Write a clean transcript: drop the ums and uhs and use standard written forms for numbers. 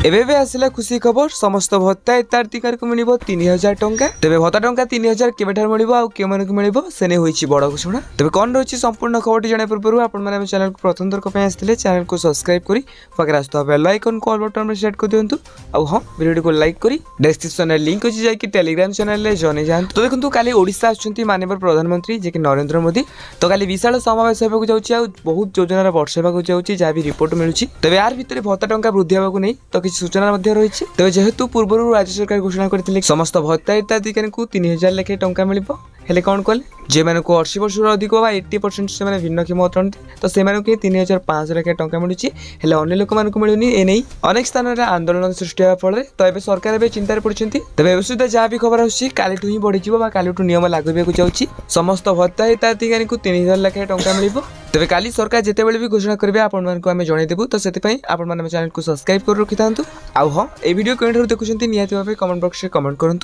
एबे आसला खुशी खबर समस्त भत्ता हिताधिकारी को मिल 3000 टंका तेज भत्ता टंका 3000 केवेठार मिल आउ के मिल से नहीं बड़ घोषणा तेज कौन रही संपूर्ण खबर जाना पूर्व आप चैनल को प्रथम थर आसते चैनल को सब्सक्राइब कर पाखे आसता बेल आइकन को ऑल बटन में सेट कर दिंतु आउ हाँ वीडियो को लाइक करी डिस्क्रिप्शन में लिंक अच्छी जाकि टेलीग्राम चैनल में जॉइन जातु। तो देखो काली ओडिशा आछंती माननीय प्रधानमंत्री जे कि नरेंद्र मोदी तो काली विशाल समावेश होगा जाऊँगी आ बहुत योजनार वर्ष होगा जाऊँगी जहाँ भी रिपोर्ट मिलूँ तेज यार भितर भत्ता टंका वृद्धि होगा नहीं तो किसी सूचना रही तेज जेहेतु पूर्व राज्य सरकार घोषणा करते समस्त भत्ता हिताधिकारी को 3000 लेखे टंका मिल हेले कौन कले जे मानक 80 वर्ष अधिक 80% से भिन्नक्षम अटंती तो से 3500 लेखे टंका मिलूँ हेले अन्य लोक मानक मिलूनी एने अनेक स्थान में आंदोलन सृष्टि होगा फल तो ये सरकार भी चिंतार पड़ते तेज सुधा जहाँ भी खबर आसू ही बढ़ी कालू नियम लागू जाऊँगी समस्त भत्ता हिताधिकारी को 3000 लेखे टंका मिल तेज काली सरकार जिते भी घोषणा करेंगे आपको जनईदेवु तो से चैनल को सब्सक्राइब कर रखी था। आउ हाँ ये वीडियो कहीं देखुं निहत भाव कमेंट बॉक्स में कमेंट करूँ।